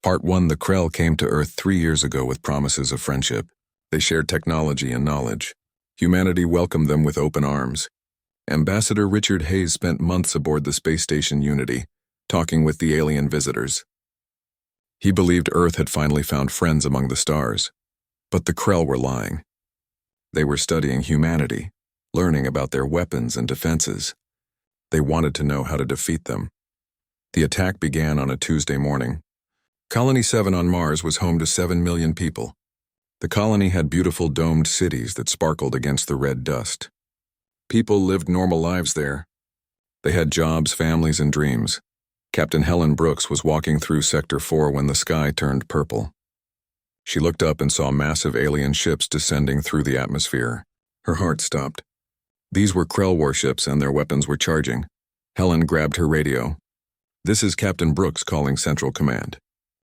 Part 1. The Krell came to Earth 3 years ago with promises of friendship. They shared technology and knowledge. Humanity welcomed them with open arms. Ambassador Richard Hayes spent months aboard the space station Unity, talking with the alien visitors. He believed Earth had finally found friends among the stars. But the Krell were lying. They were studying humanity, learning about their weapons and defenses. They wanted to know how to defeat them. The attack began on a Tuesday morning. Colony 7 on Mars was home to 7 million people. The colony had beautiful domed cities that sparkled against the red dust. People lived normal lives there. They had jobs, families, and dreams. Captain Helen Brooks was walking through Sector 4 when the sky turned purple. She looked up and saw massive alien ships descending through the atmosphere. Her heart stopped. These were Krell warships and their weapons were charging. Helen grabbed her radio. "This is Captain Brooks calling Central Command.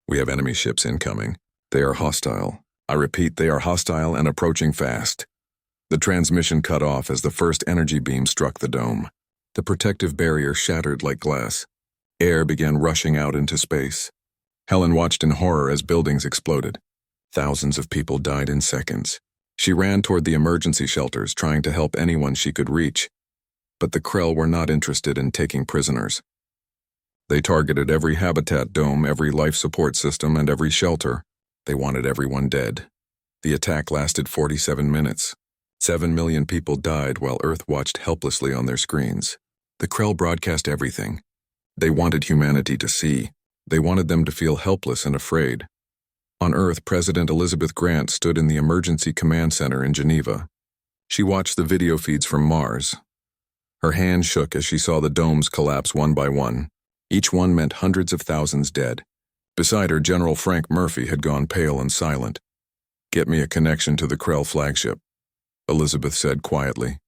We have enemy ships incoming. They are hostile. I repeat, they are hostile and approaching fast." The transmission cut off as the first energy beam struck the dome. The protective barrier shattered like glass. Air began rushing out into space. Helen watched in horror as buildings exploded. Thousands of people died in seconds. She ran toward the emergency shelters, trying to help anyone she could reach. But the Krell were not interested in taking prisoners. They targeted every habitat dome, every life support system, and every shelter. They wanted everyone dead. The attack lasted 47 minutes. 7 million people died while Earth watched helplessly on their screens. The Krell broadcast everything. They wanted humanity to see. They wanted them to feel helpless and afraid. On Earth, President Elizabeth Grant stood in the Emergency Command Center in Geneva. She watched the video feeds from Mars. Her hand shook as she saw the domes collapse one by one. Each one meant hundreds of thousands dead. Beside her, General Frank Murphy had gone pale and silent. "Get me a connection to the Krell flagship," Elizabeth said quietly.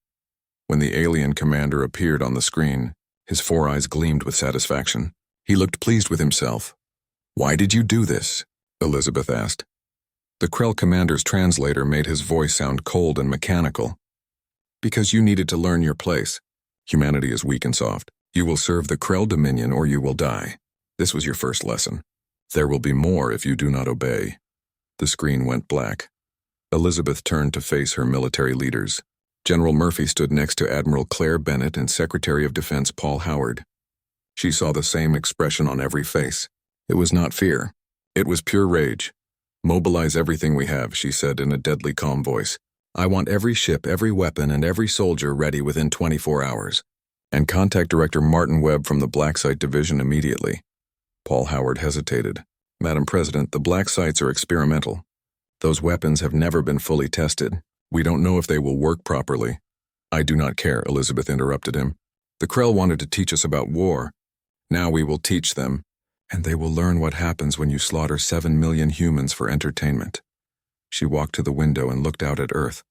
When the alien commander appeared on the screen, his 4 eyes gleamed with satisfaction. He looked pleased with himself. "Why did you do this?" Elizabeth asked. The Krell commander's translator made his voice sound cold and mechanical. "Because you needed to learn your place. Humanity is weak and soft. You will serve the Krell Dominion or you will die. This was your first lesson. There will be more if you do not obey." The screen went black. Elizabeth turned to face her military leaders. General Murphy stood next to Admiral Claire Bennett and Secretary of Defense Paul Howard. She saw the same expression on every face. It was not fear. It was pure rage. "Mobilize everything we have," she said in a deadly calm voice. "I want every ship, every weapon, and every soldier ready within 24 hours. And contact Director Martin Webb from the Black Site Division immediately." Paul Howard hesitated. "Madam President, the black sites are experimental. Those weapons have never been fully tested. We don't know if they will work properly." "I do not care," Elizabeth interrupted him. "The Krell wanted to teach us about war. Now we will teach them, and they will learn what happens when you slaughter 7 million humans for entertainment." She walked to the window and looked out at Earth.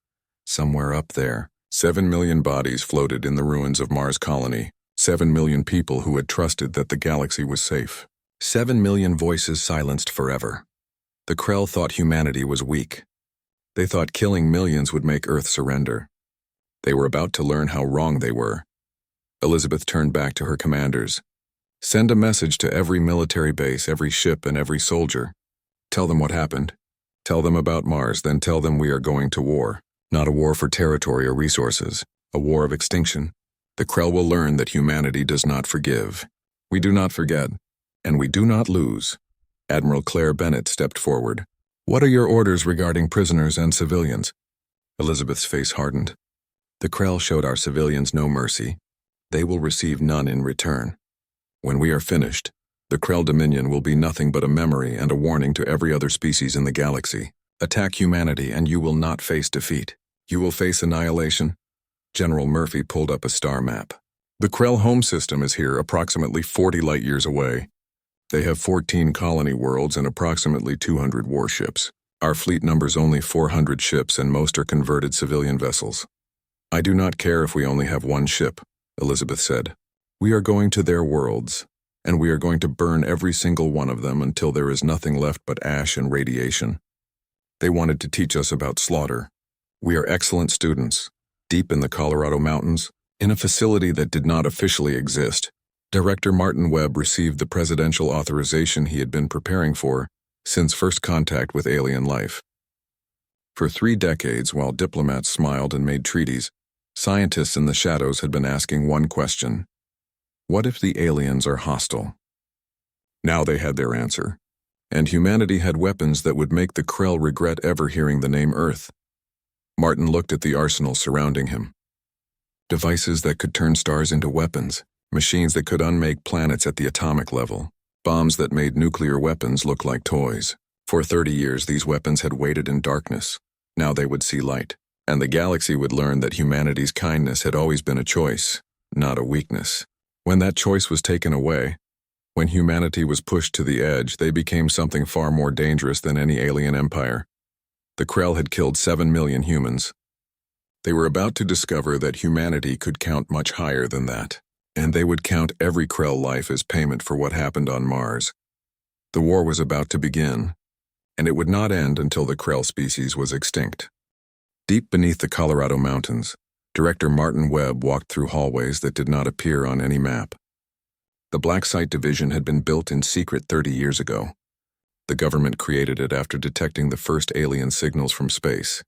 Somewhere up there, 7 million bodies floated in the ruins of Mars colony. 7 million people who had trusted that the galaxy was safe. 7 million voices silenced forever. The Krell thought humanity was weak. They thought killing millions would make Earth surrender. They were about to learn how wrong they were. Elizabeth turned back to her commanders. "Send a message to every military base, every ship, and every soldier. Tell them what happened. Tell them about Mars, then tell them we are going to war. Not a war for territory or resources, a war of extinction. The Krell will learn that humanity does not forgive. We do not forget, and we do not lose." Admiral Claire Bennett stepped forward. "What are your orders regarding prisoners and civilians?" Elizabeth's face hardened. "The Krell showed our civilians no mercy. They will receive none in return. When we are finished, the Krell Dominion will be nothing but a memory and a warning to every other species in the galaxy. Attack humanity and you will not face defeat. You will face annihilation." General Murphy pulled up a star map. "The Krell home system is here, approximately 40 light-years away. They have 14 colony worlds and approximately 200 warships. Our fleet numbers only 400 ships and most are converted civilian vessels." "I do not care if we only have one ship," Elizabeth said. "We are going to their worlds, and we are going to burn every single one of them until there is nothing left but ash and radiation." They wanted to teach us about slaughter. We are excellent students, deep in the Colorado mountains, in a facility that did not officially exist. Director Martin Webb received the presidential authorization he had been preparing for since first contact with alien life. For 3 decades, while diplomats smiled and made treaties, scientists in the shadows had been asking one question: what if the aliens are hostile? Now they had their answer, and humanity had weapons that would make the Krell regret ever hearing the name Earth. Martin looked at the arsenal surrounding him. Devices that could turn stars into weapons, machines that could unmake planets at the atomic level, bombs that made nuclear weapons look like toys. For 30 years, these weapons had waited in darkness. Now they would see light, and the galaxy would learn that humanity's kindness had always been a choice, not a weakness. When that choice was taken away, when humanity was pushed to the edge, they became something far more dangerous than any alien empire. The Krell had killed 7 million humans. They were about to discover that humanity could count much higher than that, and they would count every Krell life as payment for what happened on Mars. The war was about to begin, and it would not end until the Krell species was extinct. Deep beneath the Colorado mountains, Director Martin Webb walked through hallways that did not appear on any map. The Black Site Division had been built in secret 30 years ago. The government created it after detecting the first alien signals from space.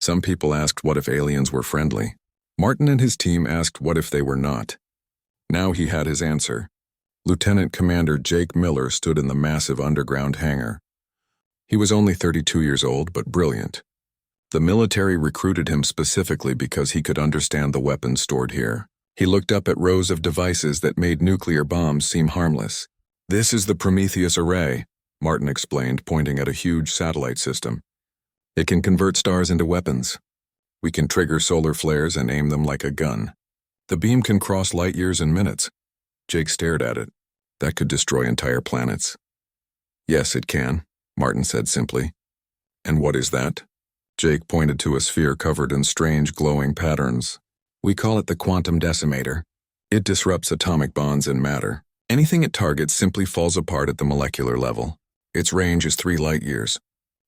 Some people asked what if aliens were friendly. Martin and his team asked what if they were not. Now he had his answer. Lieutenant Commander Jake Miller stood in the massive underground hangar. He was only 32 years old, but brilliant. The military recruited him specifically because he could understand the weapons stored here. He looked up at rows of devices that made nuclear bombs seem harmless. "This is the Prometheus array," Martin explained, pointing at a huge satellite system. "It can convert stars into weapons. We can trigger solar flares and aim them like a gun. The beam can cross light years in minutes." Jake stared at it. "That could destroy entire planets." "Yes, it can," Martin said simply. "And what is that?" Jake pointed to a sphere covered in strange glowing patterns. "We call it the quantum decimator. It disrupts atomic bonds and matter. Anything it targets simply falls apart at the molecular level. Its range is 3 light years,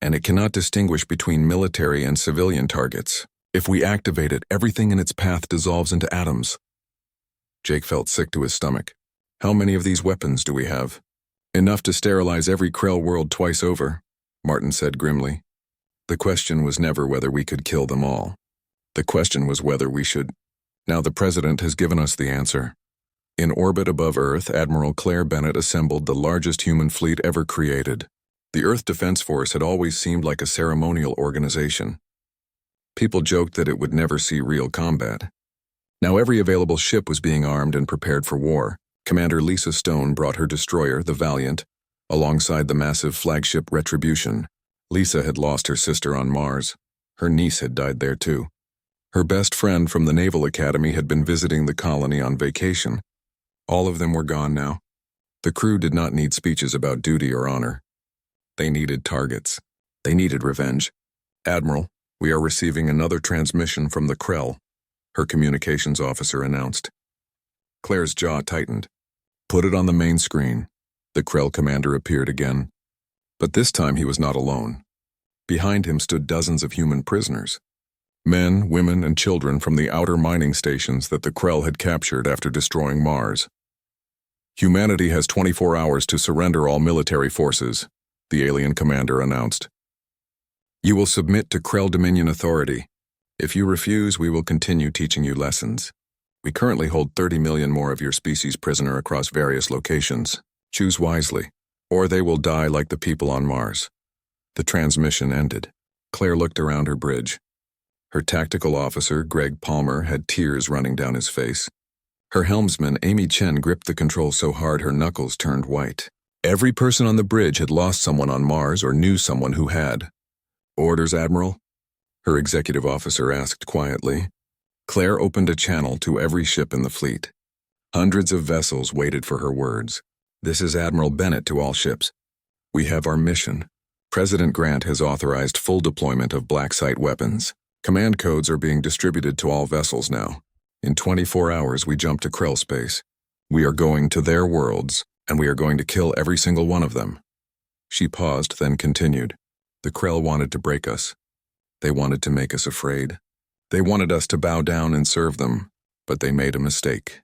and it cannot distinguish between military and civilian targets. If we activate it, everything in its path dissolves into atoms." Jake felt sick to his stomach. "How many of these weapons do we have?" "Enough to sterilize every Krell world twice over," Martin said grimly. "The question was never whether we could kill them all. The question was whether we should. Now the President has given us the answer." In orbit above Earth, Admiral Claire Bennett assembled the largest human fleet ever created. The Earth Defense Force had always seemed like a ceremonial organization. People joked that it would never see real combat. Now every available ship was being armed and prepared for war. Commander Lisa Stone brought her destroyer, the Valiant, alongside the massive flagship Retribution. Lisa had lost her sister on Mars. Her niece had died there too. Her best friend from the Naval Academy had been visiting the colony on vacation. All of them were gone now. The crew did not need speeches about duty or honor. They needed targets. They needed revenge. "Admiral, we are receiving another transmission from the Krell," her communications officer announced. Claire's jaw tightened. "Put it on the main screen." The Krell commander appeared again. But this time he was not alone. Behind him stood dozens of human prisoners. Men, women, and children from the outer mining stations that the Krell had captured after destroying Mars. "Humanity has 24 hours to surrender all military forces," the alien commander announced. "You will submit to Krell Dominion authority. If you refuse, we will continue teaching you lessons. We currently hold 30 million more of your species prisoner across various locations. Choose wisely, or they will die like the people on Mars." The transmission ended. Claire looked around her bridge. Her tactical officer, Greg Palmer, had tears running down his face. Her helmsman, Amy Chen, gripped the controls so hard her knuckles turned white. Every person on the bridge had lost someone on Mars or knew someone who had. "Orders, Admiral?" her executive officer asked quietly. Claire opened a channel to every ship in the fleet. Hundreds of vessels waited for her words. "This is Admiral Bennett to all ships. We have our mission. President Grant has authorized full deployment of black site weapons. Command codes are being distributed to all vessels now. In 24 hours, we jump to Krell space. We are going to their worlds, and we are going to kill every single one of them." She paused, then continued. "The Krell wanted to break us. They wanted to make us afraid. They wanted us to bow down and serve them, but they made a mistake.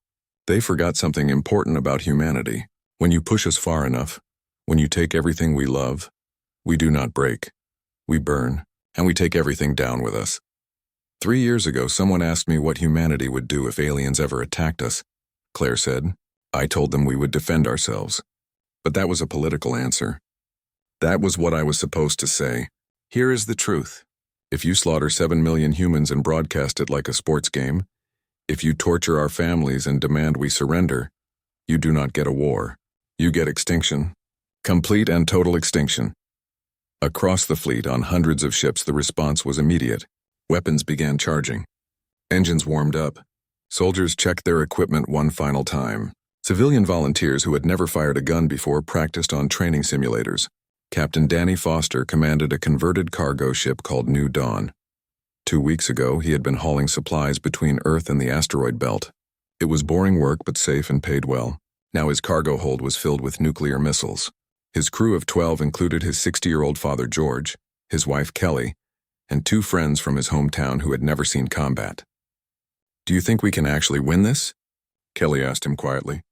They forgot something important about humanity. When you push us far enough, when you take everything we love, We do not break. We burn, and we take everything down with us. 3 years ago, someone asked me what humanity would do if aliens ever attacked us. Claire said. I told them we would defend ourselves. But that was a political answer. That was what I was supposed to say. Here is the truth. If you slaughter 7 million humans and broadcast it like a sports game, if you torture our families and demand we surrender, you do not get a war. You get extinction. Complete and total extinction. Across the fleet, on hundreds of ships, the response was immediate. Weapons began charging. Engines warmed up. Soldiers checked their equipment one final time. Civilian volunteers who had never fired a gun before practiced on training simulators. Captain Danny Foster commanded a converted cargo ship called New Dawn. 2 weeks ago, he had been hauling supplies between Earth and the asteroid belt. It was boring work but safe and paid well. Now his cargo hold was filled with nuclear missiles. His crew of 12 included his 60-year-old father George, his wife Kelly, and 2 friends from his hometown who had never seen combat. Do you think we can actually win this? Kelly asked him quietly.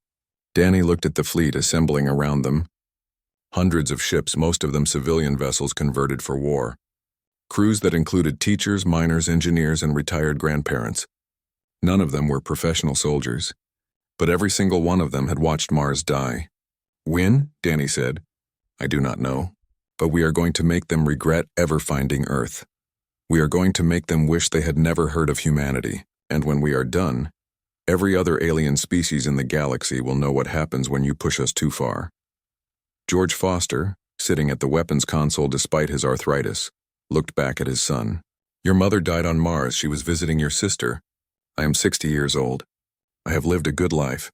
Danny looked at the fleet assembling around them. Hundreds of ships, most of them civilian vessels converted for war. Crews that included teachers, miners, engineers, and retired grandparents. None of them were professional soldiers, but every single one of them had watched Mars die. Win? Danny said. I do not know, but we are going to make them regret ever finding Earth. We are going to make them wish they had never heard of humanity, and when we are done, every other alien species in the galaxy will know what happens when you push us too far. George Foster, sitting at the weapons console despite his arthritis, looked back at his son. Your mother died on Mars. She was visiting your sister. I am 60 years old. I have lived a good life,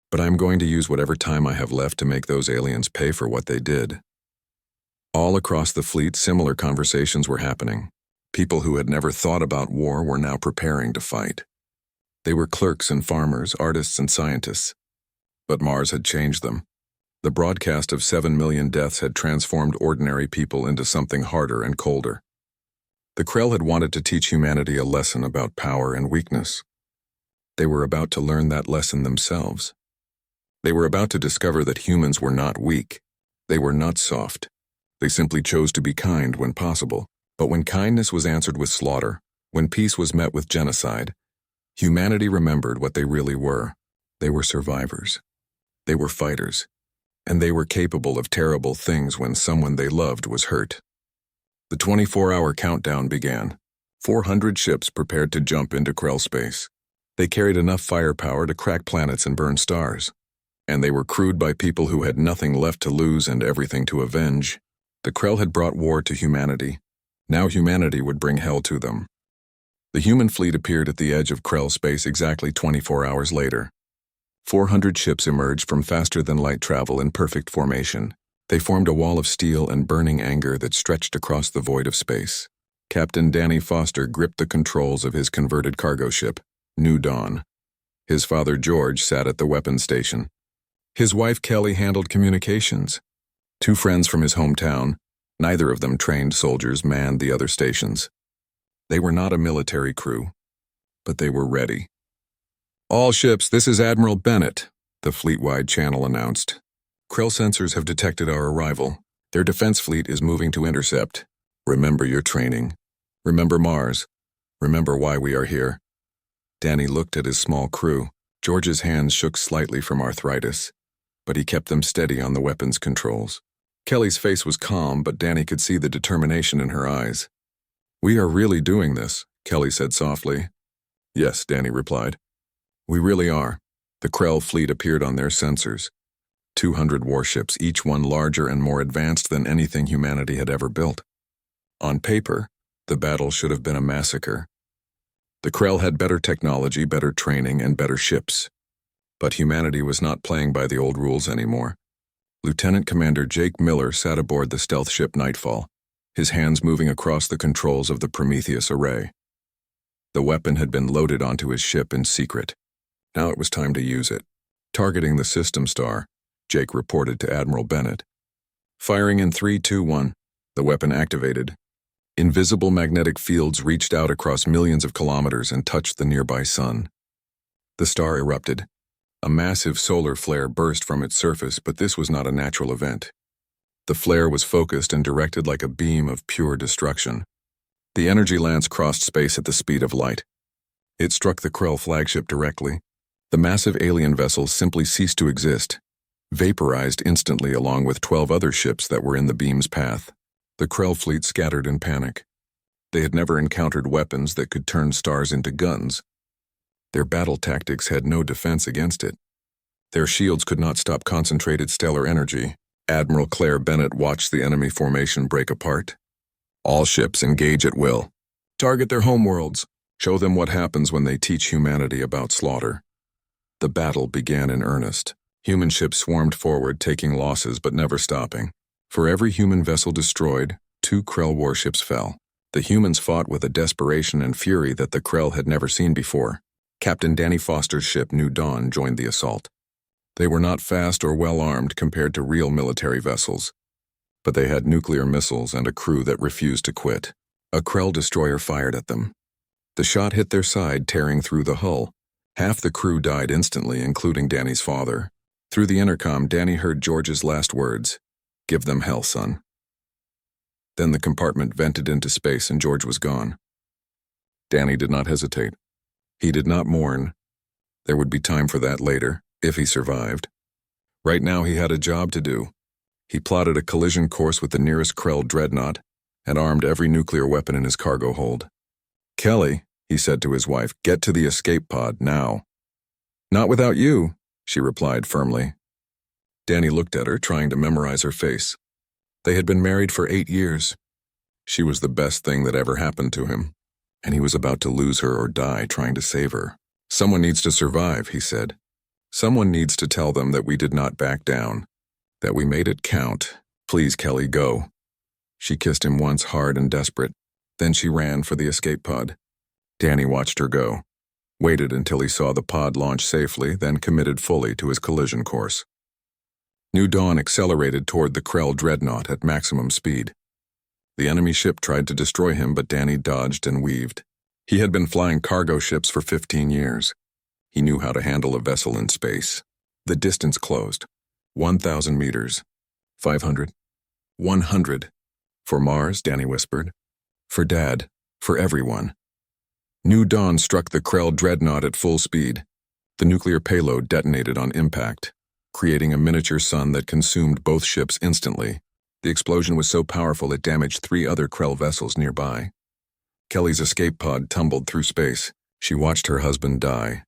but I am going to use whatever time I have left to make those aliens pay for what they did. All across the fleet, similar conversations were happening. People who had never thought about war were now preparing to fight. They were clerks and farmers, artists and scientists. But Mars had changed them. The broadcast of 7 million deaths had transformed ordinary people into something harder and colder. The Krell had wanted to teach humanity a lesson about power and weakness. They were about to learn that lesson themselves. They were about to discover that humans were not weak. They were not soft. They simply chose to be kind when possible. But when kindness was answered with slaughter, when peace was met with genocide, humanity remembered what they really were. They were survivors. They were fighters. And they were capable of terrible things when someone they loved was hurt. The 24-hour countdown began. 400 ships prepared to jump into Krell space. They carried enough firepower to crack planets and burn stars. And they were crewed by people who had nothing left to lose and everything to avenge. The Krell had brought war to humanity. Now humanity would bring hell to them. The human fleet appeared at the edge of Krell space exactly 24 hours later. 400 ships emerged from faster-than-light travel in perfect formation. They formed a wall of steel and burning anger that stretched across the void of space. Captain Danny Foster gripped the controls of his converted cargo ship, New Dawn. His father George sat at the weapons station. His wife Kelly handled communications. 2 friends from his hometown, neither of them trained soldiers, manned the other stations. They were not a military crew, but they were ready. All ships, this is Admiral Bennett, the fleet-wide channel announced. Krell sensors have detected our arrival. Their defense fleet is moving to intercept. Remember your training. Remember Mars. Remember why we are here. Danny looked at his small crew. George's hands shook slightly from arthritis, but he kept them steady on the weapons controls. Kelly's face was calm, but Danny could see the determination in her eyes. We are really doing this, Kelly said softly. Yes, Danny replied. We really are. The Krell fleet appeared on their sensors. 200 warships, each one larger and more advanced than anything humanity had ever built. On paper, the battle should have been a massacre. The Krell had better technology, better training, and better ships. But humanity was not playing by the old rules anymore. Lieutenant Commander Jake Miller sat aboard the stealth ship Nightfall, his hands moving across the controls of the Prometheus array. The weapon had been loaded onto his ship in secret. Now it was time to use it. Targeting the system star, Jake reported to Admiral Bennett. Firing in 3, 2, 1. The weapon activated. Invisible magnetic fields reached out across millions of kilometers and touched the nearby sun. The star erupted. A massive solar flare burst from its surface, but this was not a natural event. The flare was focused and directed like a beam of pure destruction. The energy lance crossed space at the speed of light. It struck the Krell flagship directly. The massive alien vessel simply ceased to exist, vaporized instantly along with 12 other ships that were in the beam's path. The Krell fleet scattered in panic. They had never encountered weapons that could turn stars into guns. Their battle tactics had no defense against it. Their shields could not stop concentrated stellar energy. Admiral Claire Bennett watched the enemy formation break apart. All ships engage at will. Target their homeworlds. Show them what happens when they teach humanity about slaughter. The battle began in earnest. Human ships swarmed forward, taking losses but never stopping. For every human vessel destroyed, 2 Krell warships fell. The humans fought with a desperation and fury that the Krell had never seen before. Captain Danny Foster's ship, New Dawn, joined the assault. They were not fast or well-armed compared to real military vessels, but they had nuclear missiles and a crew that refused to quit. A Krell destroyer fired at them. The shot hit their side, tearing through the hull. Half the crew died instantly, including Danny's father. Through the intercom, Danny heard George's last words, "Give them hell, son." Then the compartment vented into space and George was gone. Danny did not hesitate. He did not mourn. There would be time for that later, if he survived. Right now he had a job to do. He plotted a collision course with the nearest Krell dreadnought and armed every nuclear weapon in his cargo hold. "Kelly," he said to his wife, "get to the escape pod now." "Not without you," she replied firmly. Danny looked at her, trying to memorize her face. They had been married for 8 years. She was the best thing that ever happened to him, and he was about to lose her or die trying to save her. "Someone needs to survive," he said. "Someone needs to tell them that we did not back down, that we made it count. Please, Kelly, go." She kissed him once, hard and desperate. Then she ran for the escape pod. Danny watched her go, waited until he saw the pod launch safely, then committed fully to his collision course. New Dawn accelerated toward the Krell dreadnought at maximum speed. The enemy ship tried to destroy him, but Danny dodged and weaved. He had been flying cargo ships for 15 years. He knew how to handle a vessel in space. The distance closed. 1,000 meters. 500. 100. "For Mars," Danny whispered. "For Dad. For everyone." New Dawn struck the Krell dreadnought at full speed. The nuclear payload detonated on impact, creating a miniature sun that consumed both ships instantly. The explosion was so powerful it damaged 3 other Krell vessels nearby. Kelly's escape pod tumbled through space. She watched her husband die,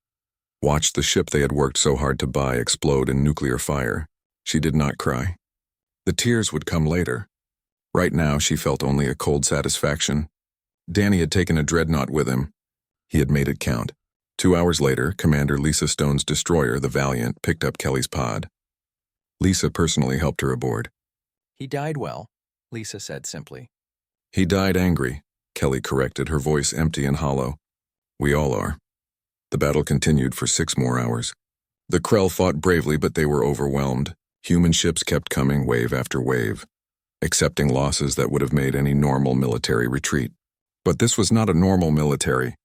watched the ship they had worked so hard to buy explode in nuclear fire. She did not cry. The tears would come later. Right now, she felt only a cold satisfaction. Danny had taken a dreadnought with him. He had made it count. 2 hours later, Commander Lisa Stone's destroyer, the Valiant, picked up Kelly's pod. Lisa personally helped her aboard. "He died well," Lisa said simply. "He died angry," Kelly corrected, her voice empty and hollow. "We all are." The battle continued for 6 more hours. The Krell fought bravely, but they were overwhelmed. Human ships kept coming, wave after wave, accepting losses that would have made any normal military retreat. But this was not a normal military.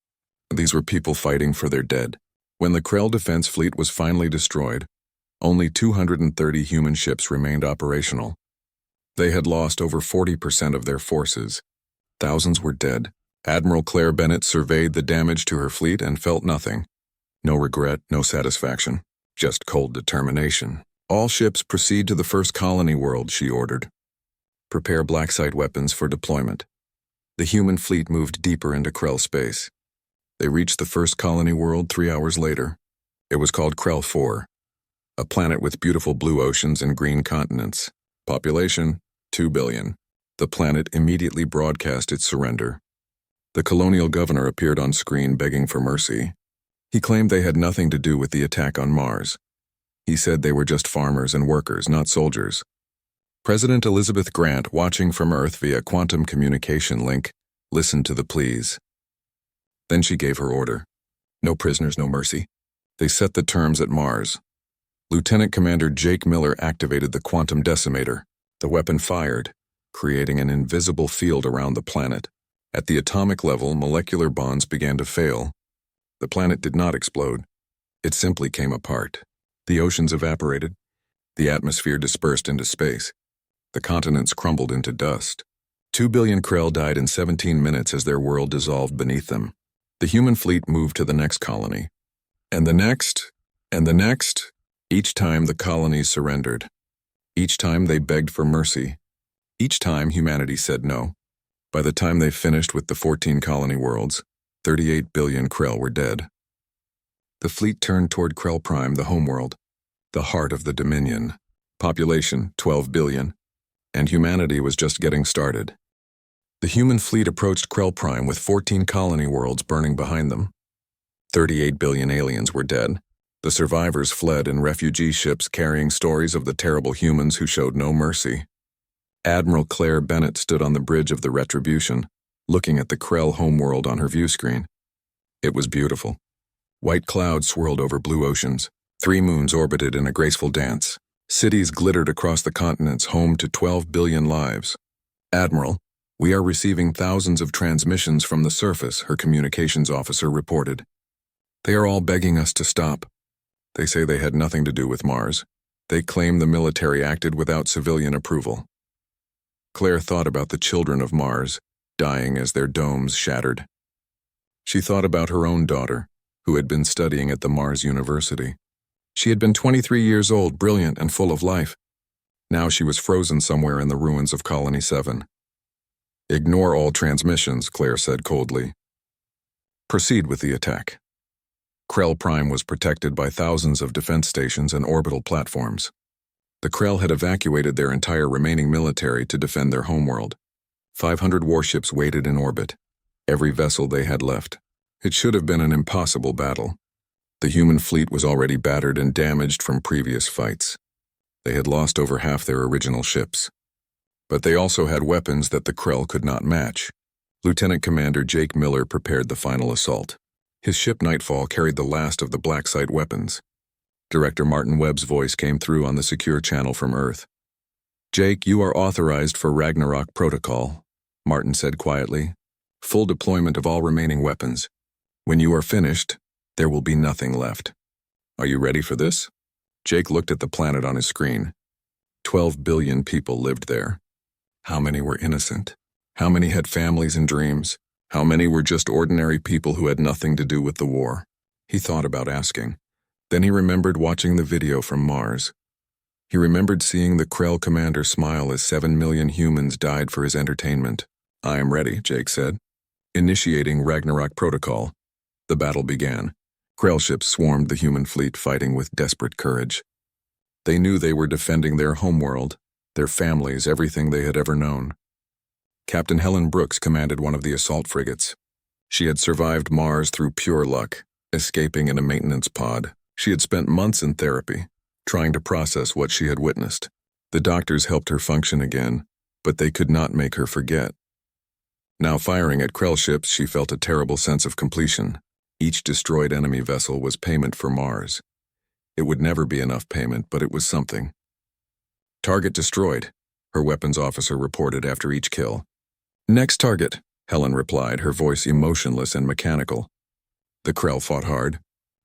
These were people fighting for their dead. When the Krell defense fleet was finally destroyed, only 230 human ships remained operational. They had lost over 40% of their forces. Thousands were dead. Admiral Claire Bennett surveyed the damage to her fleet and felt nothing. No regret, no satisfaction, just cold determination. "All ships proceed to the first colony world," she ordered. "Prepare black-site weapons for deployment." The human fleet moved deeper into Krell space. They reached the first colony world 3 hours later. It was called Krell 4, a planet with beautiful blue oceans and green continents. Population, 2 billion. The planet immediately broadcast its surrender. The colonial governor appeared on screen begging for mercy. He claimed they had nothing to do with the attack on Mars. He said they were just farmers and workers, not soldiers. President Elizabeth Grant, watching from Earth via quantum communication link, listened to the pleas. Then she gave her order. No prisoners, no mercy. They set the terms at Mars. Lieutenant Commander Jake Miller activated the quantum decimator. The weapon fired, creating an invisible field around the planet. At the atomic level, molecular bonds began to fail. The planet did not explode. It simply came apart. The oceans evaporated. The atmosphere dispersed into space. The continents crumbled into dust. 2 billion Krell died in 17 minutes as their world dissolved beneath them. The human fleet moved to the next colony. And the next, and the next. Each time the colonies surrendered. Each time they begged for mercy. Each time humanity said no. By the time they finished with the 14 colony worlds, 38 billion Krell were dead. The fleet turned toward Krell Prime, the homeworld, the heart of the Dominion. Population, 12 billion. And humanity was just getting started. The human fleet approached Krell Prime with 14 colony worlds burning behind them. 38 billion aliens were dead. The survivors fled in refugee ships carrying stories of the terrible humans who showed no mercy. Admiral Claire Bennett stood on the bridge of the Retribution, looking at the Krell homeworld on her view screen. It was beautiful. White clouds swirled over blue oceans. 3 moons orbited in a graceful dance. Cities glittered across the continents, home to 12 billion lives. Admiral, we are receiving thousands of transmissions from the surface, her communications officer reported. They are all begging us to stop. They say they had nothing to do with Mars. They claim the military acted without civilian approval. Claire thought about the children of Mars, dying as their domes shattered. She thought about her own daughter, who had been studying at the Mars University. She had been 23 years old, brilliant and full of life. Now she was frozen somewhere in the ruins of Colony 7. Ignore all transmissions, Claire said coldly. Proceed with the attack. Krell Prime was protected by thousands of defense stations and orbital platforms. The Krell had evacuated their entire remaining military to defend their homeworld. 500 warships waited in orbit, every vessel they had left. It should have been an impossible battle. The human fleet was already battered and damaged from previous fights. They had lost over half their original ships. But they also had weapons that the Krell could not match. Lieutenant Commander Jake Miller prepared the final assault. His ship Nightfall carried the last of the black site weapons. Director Martin Webb's voice came through on the secure channel from Earth. Jake, you are authorized for Ragnarok Protocol, Martin said quietly. Full deployment of all remaining weapons. When you are finished, there will be nothing left. Are you ready for this? Jake looked at the planet on his screen. 12 billion people lived there. How many were innocent? How many had families and dreams? How many were just ordinary people who had nothing to do with the war? He thought about asking. Then he remembered watching the video from Mars. He remembered seeing the Krell commander smile as 7 million humans died for his entertainment. I am ready, Jake said. Initiating Ragnarok Protocol. The battle began. Krell ships swarmed the human fleet, fighting with desperate courage. They knew they were defending their homeworld, their families, everything they had ever known. Captain Helen Brooks commanded one of the assault frigates. She had survived Mars through pure luck, escaping in a maintenance pod. She had spent months in therapy, trying to process what she had witnessed. The doctors helped her function again, but they could not make her forget. Now firing at Krell ships, she felt a terrible sense of completion. Each destroyed enemy vessel was payment for Mars. It would never be enough payment, but it was something. Target destroyed, her weapons officer reported after each kill. Next target, Helen replied, her voice emotionless and mechanical. The Krell fought hard.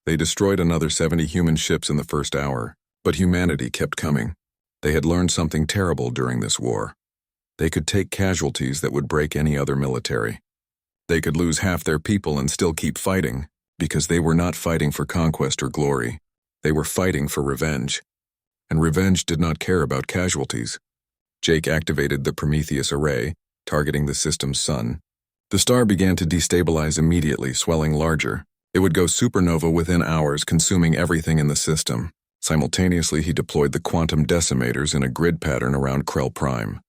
They destroyed another 70 human ships in the first hour, but humanity kept coming. They had learned something terrible during this war. They could take casualties that would break any other military. They could lose half their people and still keep fighting, because they were not fighting for conquest or glory. They were fighting for revenge. And revenge did not care about casualties. Jake activated the Prometheus array, targeting the system's sun. The star began to destabilize immediately, swelling larger. It would go supernova within hours, consuming everything in the system. Simultaneously, he deployed the quantum decimators in a grid pattern around Krell Prime.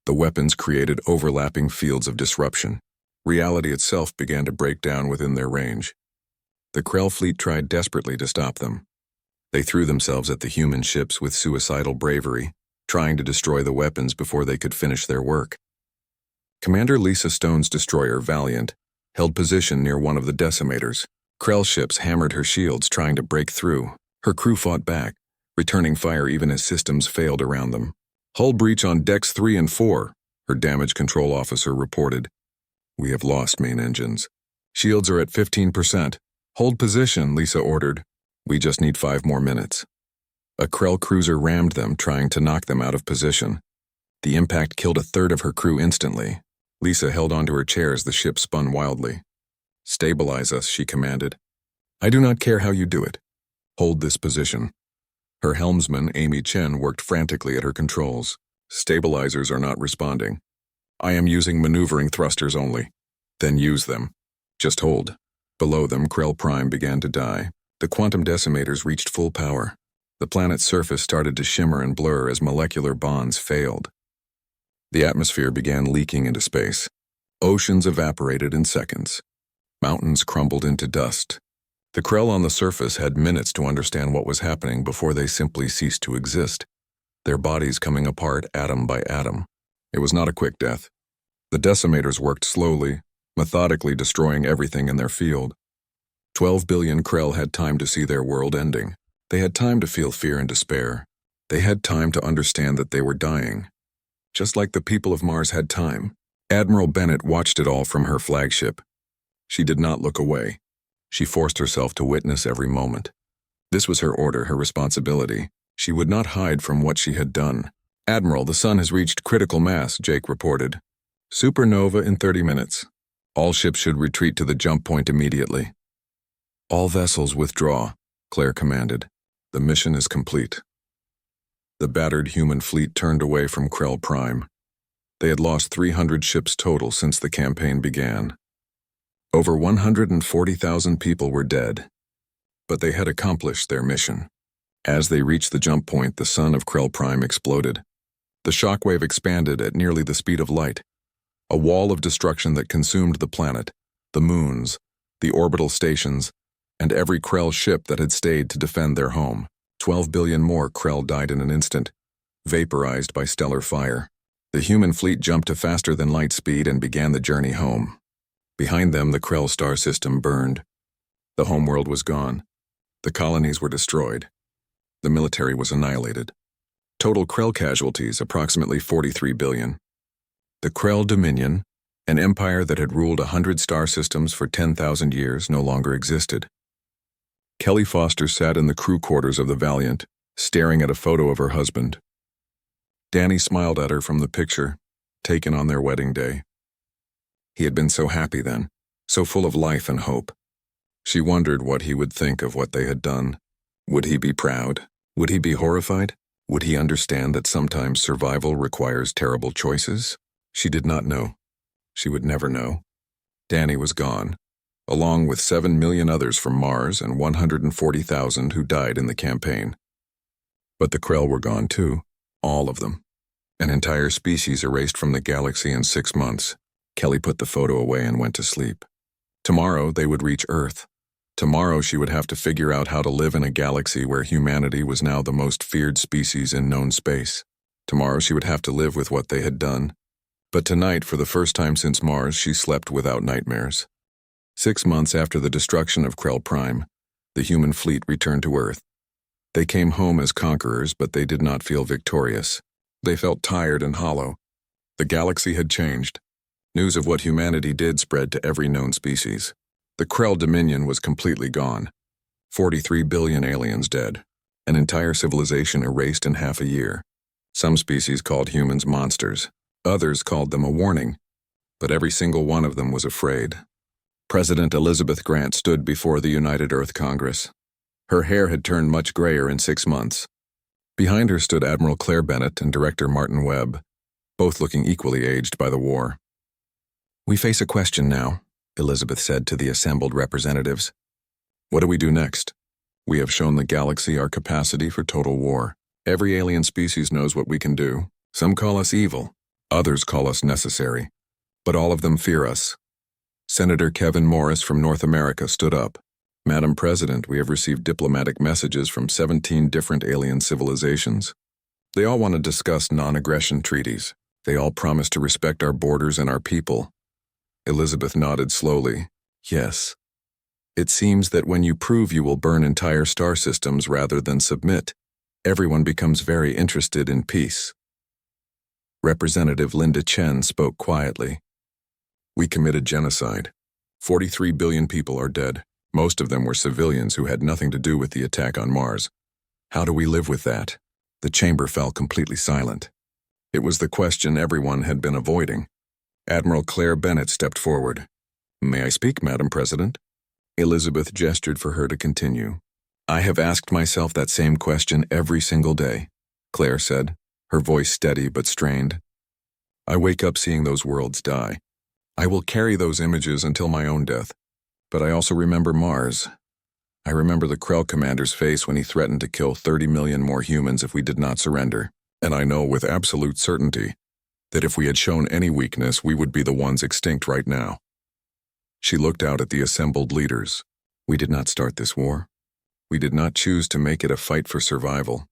The weapons created overlapping fields of disruption. Reality itself began to break down within their range. The Krell fleet tried desperately to stop them. They threw themselves at the human ships with suicidal bravery, trying to destroy the weapons before they could finish their work. Commander Lisa Stone's destroyer, Valiant, held position near one of the decimators. Krell ships hammered her shields, trying to break through. Her crew fought back, returning fire even as systems failed around them. Hull breach on decks 3 and 4, her damage control officer reported. We have lost main engines. Shields are at 15%. Hold position, Lisa ordered. We just need 5 more minutes. A Krell cruiser rammed them, trying to knock them out of position. The impact killed a third of her crew instantly. Lisa held onto her chair as the ship spun wildly. "Stabilize us," she commanded. "I do not care how you do it. Hold this position." Her helmsman, Amy Chen, worked frantically at her controls. "Stabilizers are not responding. I am using maneuvering thrusters only." "Then use them. Just hold." Below them, Krell Prime began to die. The quantum decimators reached full power. The planet's surface started to shimmer and blur as molecular bonds failed. The atmosphere began leaking into space. Oceans evaporated in seconds. Mountains crumbled into dust. The Krell on the surface had minutes to understand what was happening before they simply ceased to exist, their bodies coming apart atom by atom. It was not a quick death. The decimators worked slowly, methodically destroying everything in their field. 12 billion Krell had time to see their world ending. They had time to feel fear and despair. They had time to understand that they were dying. Just like the people of Mars had time. Admiral Bennett watched it all from her flagship. She did not look away. She forced herself to witness every moment. This was her order, her responsibility. She would not hide from what she had done. "Admiral, the sun has reached critical mass," Jake reported. "Supernova in 30 minutes. All ships should retreat to the jump point immediately." "All vessels withdraw," Claire commanded. "The mission is complete." The battered human fleet turned away from Krell Prime. They had lost 300 ships total since the campaign began. Over 140,000 people were dead. But they had accomplished their mission. As they reached the jump point, the sun of Krell Prime exploded. The shockwave expanded at nearly the speed of light. A wall of destruction that consumed the planet, the moons, the orbital stations, and every Krell ship that had stayed to defend their home. 12 billion more Krell died in an instant, vaporized by stellar fire. The human fleet jumped to faster than light speed and began the journey home. Behind them, the Krell star system burned. The homeworld was gone. The colonies were destroyed. The military was annihilated. Total Krell casualties, approximately 43 billion. The Krell Dominion, an empire that had ruled 100 star systems for 10,000 years, no longer existed. Kelly Foster sat in the crew quarters of the Valiant, staring at a photo of her husband. Danny smiled at her from the picture, taken on their wedding day. He had been so happy then, so full of life and hope. She wondered what he would think of what they had done. Would he be proud? Would he be horrified? Would he understand that sometimes survival requires terrible choices? She did not know. She would never know. Danny was gone, along with 7 million others from Mars and 140,000 who died in the campaign. But the Krell were gone too, all of them. An entire species erased from the galaxy in 6 months. Kelly put the photo away and went to sleep. Tomorrow they would reach Earth. Tomorrow she would have to figure out how to live in a galaxy where humanity was now the most feared species in known space. Tomorrow she would have to live with what they had done. But tonight, for the first time since Mars, she slept without nightmares. 6 months after the destruction of Krell Prime, the human fleet returned to Earth. They came home as conquerors, but they did not feel victorious. They felt tired and hollow. The galaxy had changed. News of what humanity did spread to every known species. The Krell Dominion was completely gone. 43 billion aliens dead. An entire civilization erased in half a year. Some species called humans monsters. Others called them a warning. But every single one of them was afraid. President Elizabeth Grant stood before the United Earth Congress. Her hair had turned much grayer in 6 months. Behind her stood Admiral Claire Bennett and Director Martin Webb, both looking equally aged by the war. "We face a question now," Elizabeth said to the assembled representatives. "What do we do next? We have shown the galaxy our capacity for total war. Every alien species knows what we can do. Some call us evil, others call us necessary, but all of them fear us." Senator Kevin Morris from North America stood up. "Madam President, we have received diplomatic messages from 17 different alien civilizations. They all want to discuss non-aggression treaties. They all promise to respect our borders and our people." Elizabeth nodded slowly. "Yes. It seems that when you prove you will burn entire star systems rather than submit, everyone becomes very interested in peace." Representative Linda Chen spoke quietly. "We committed genocide. 43 billion people are dead. Most of them were civilians who had nothing to do with the attack on Mars. How do we live with that?" The chamber fell completely silent. It was the question everyone had been avoiding. Admiral Claire Bennett stepped forward. "May I speak, Madam President?" Elizabeth gestured for her to continue. "I have asked myself that same question every single day," Claire said, her voice steady but strained. "I wake up seeing those worlds die. I will carry those images until my own death. But I also remember Mars. I remember the Krell commander's face when he threatened to kill 30 million more humans if we did not surrender. And I know with absolute certainty that if we had shown any weakness, we would be the ones extinct right now." She looked out at the assembled leaders. "We did not start this war. We did not choose to make it a fight for survival.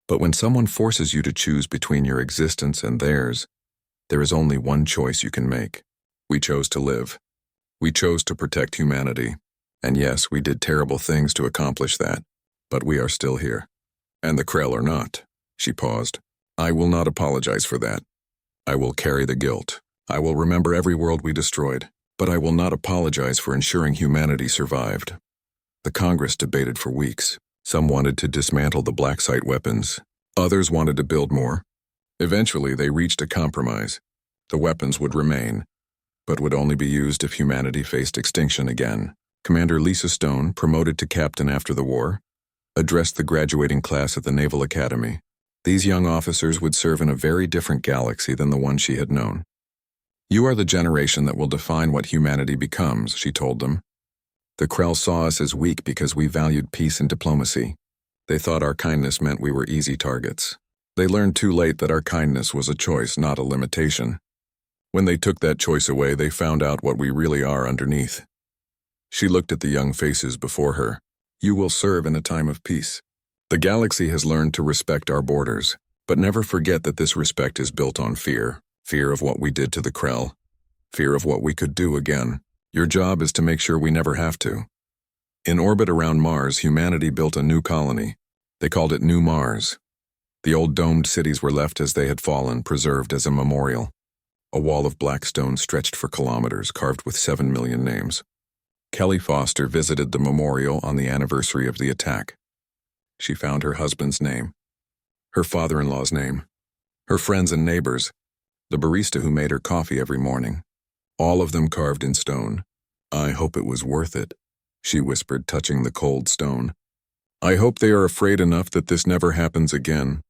But when someone forces you to choose between your existence and theirs, there is only one choice you can make. We chose to live. We chose to protect humanity. And yes, we did terrible things to accomplish that. But we are still here. And the Krell are not." She paused. "I will not apologize for that. I will carry the guilt. I will remember every world we destroyed. But I will not apologize for ensuring humanity survived." The Congress debated for weeks. Some wanted to dismantle the black site weapons. Others wanted to build more. Eventually, they reached a compromise. The weapons would remain, but would only be used if humanity faced extinction again. Commander Lisa Stone, promoted to captain after the war, addressed the graduating class at the Naval Academy. These young officers would serve in a very different galaxy than the one she had known. "You are the generation that will define what humanity becomes," she told them. "The Krell saw us as weak because we valued peace and diplomacy. They thought our kindness meant we were easy targets. They learned too late that our kindness was a choice, not a limitation. When they took that choice away, they found out what we really are underneath." She looked at the young faces before her. "You will serve in a time of peace. The galaxy has learned to respect our borders, but never forget that this respect is built on fear. Fear of what we did to the Krell. Fear of what we could do again. Your job is to make sure we never have to." In orbit around Mars, humanity built a new colony. They called it New Mars. The old domed cities were left as they had fallen, preserved as a memorial. A wall of black stone stretched for kilometers, carved with 7 million names. Kelly Foster visited the memorial on the anniversary of the attack. She found her husband's name, her father-in-law's name, her friends and neighbors, the barista who made her coffee every morning, all of them carved in stone. "I hope it was worth it," she whispered, touching the cold stone. "I hope they are afraid enough that this never happens again,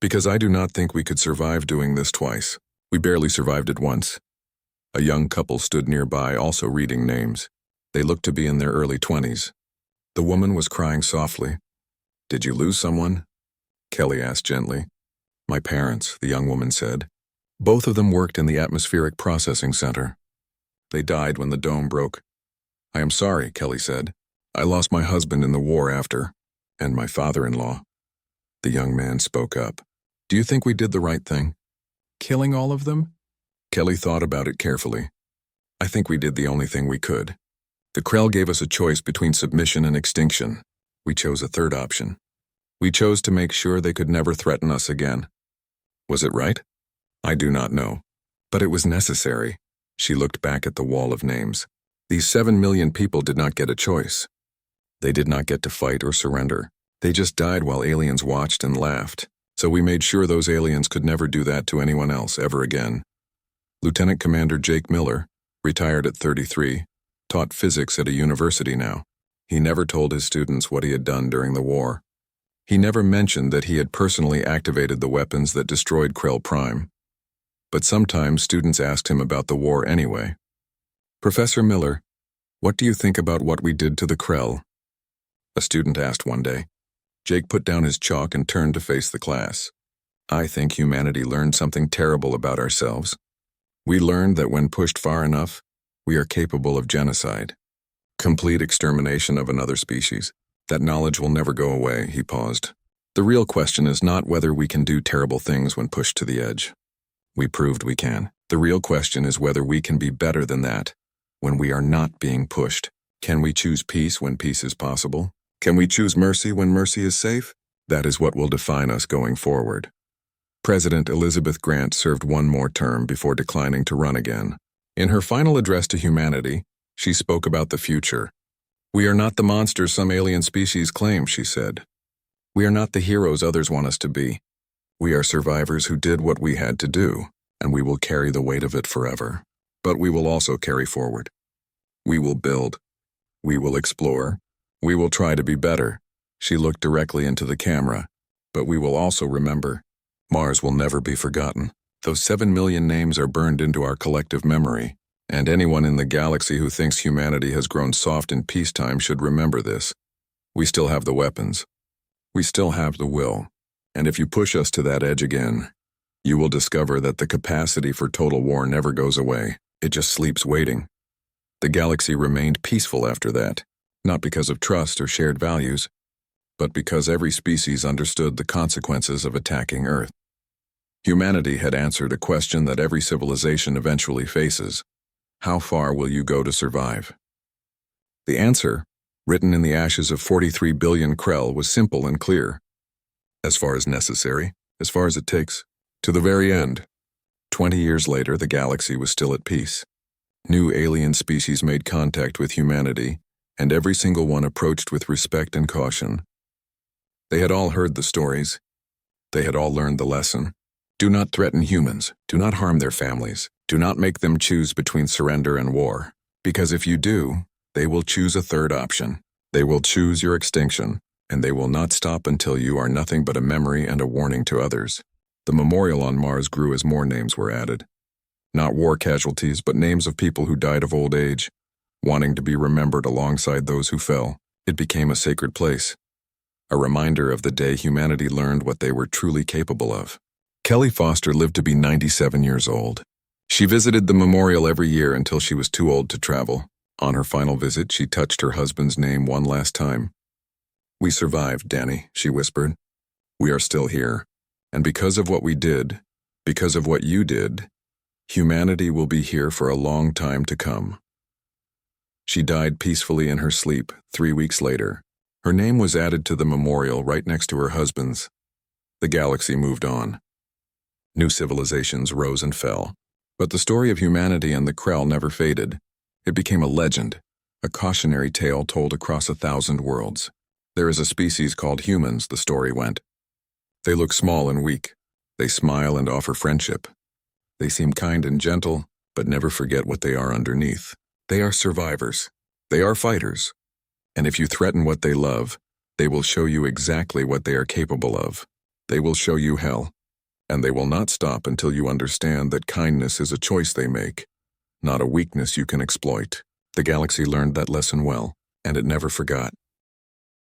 because I do not think we could survive doing this twice. We barely survived it once." A young couple stood nearby, also reading names. They looked to be in their early 20s. The woman was crying softly. "Did you lose someone?" Kelly asked gently. "My parents," the young woman said. "Both of them worked in the atmospheric processing center. They died when the dome broke." "I am sorry," Kelly said. "I lost my husband in the war after, and my father-in-law." The young man spoke up. "Do you think we did the right thing? Killing all of them?" Kelly thought about it carefully. "I think we did the only thing we could. The Krell gave us a choice between submission and extinction. We chose a third option. We chose to make sure they could never threaten us again. Was it right? I do not know. But it was necessary." She looked back at the wall of names. These 7 million people did not get a choice. They did not get to fight or surrender. They just died while aliens watched and laughed. So we made sure those aliens could never do that to anyone else ever again. Lieutenant Commander Jake Miller, retired at 33, taught physics at a university now. He never told his students what he had done during the war. He never mentioned that he had personally activated the weapons that destroyed Krell Prime. But sometimes students asked him about the war anyway. "Professor Miller, what do you think about what we did to the Krell?" A student asked one day. Jake put down his chalk and turned to face the class. "I think humanity learned something terrible about ourselves. We learned that when pushed far enough, we are capable of genocide. Complete extermination of another species. That knowledge will never go away," he paused. "The real question is not whether we can do terrible things when pushed to the edge. We proved we can. The real question is whether we can be better than that when we are not being pushed. Can we choose peace when peace is possible? Can we choose mercy when mercy is safe? That is what will define us going forward." President Elizabeth Grant served one more term before declining to run again. In her final address to humanity, she spoke about the future. "We are not the monsters some alien species claim," she said. "We are not the heroes others want us to be. We are survivors who did what we had to do, and we will carry the weight of it forever. But we will also carry forward. We will build. We will explore. We will try to be better. She looked directly into the camera. But we will also remember. Mars will never be forgotten. Those 7 million names are burned into our collective memory. And anyone in the galaxy who thinks humanity has grown soft in peacetime should remember this. We still have the weapons. We still have the will. And if you push us to that edge again, you will discover that the capacity for total war never goes away. It just sleeps waiting. The galaxy remained peaceful after that, not because of trust or shared values, but because every species understood the consequences of attacking Earth. Humanity had answered a question that every civilization eventually faces. How far will you go to survive? The answer, written in the ashes of 43 billion Krell, was simple and clear. As far as necessary, as far as it takes, to the very end. 20 years later, the galaxy was still at peace. New alien species made contact with humanity, and every single one approached with respect and caution. They had all heard the stories. They had all learned the lesson. Do not threaten humans. Do not harm their families. Do not make them choose between surrender and war. Because if you do, they will choose a third option. They will choose your extinction, and they will not stop until you are nothing but a memory and a warning to others. The memorial on Mars grew as more names were added. Not war casualties, but names of people who died of old age, wanting to be remembered alongside those who fell. It became a sacred place. A reminder of the day humanity learned what they were truly capable of. Kelly Foster lived to be 97 years old. She visited the memorial every year until she was too old to travel. On her final visit, she touched her husband's name one last time. "We survived, Danny," she whispered. "We are still here. And because of what we did, because of what you did, humanity will be here for a long time to come." She died peacefully in her sleep 3 weeks later. Her name was added to the memorial right next to her husband's. The galaxy moved on. New civilizations rose and fell. But the story of humanity and the Krell never faded. It became a legend, a cautionary tale told across 1,000 worlds. There is a species called humans, the story went. They look small and weak. They smile and offer friendship. They seem kind and gentle, but never forget what they are underneath. They are survivors. They are fighters. And if you threaten what they love, they will show you exactly what they are capable of. They will show you hell. And they will not stop until you understand that kindness is a choice they make, not a weakness you can exploit. The galaxy learned that lesson well, and it never forgot.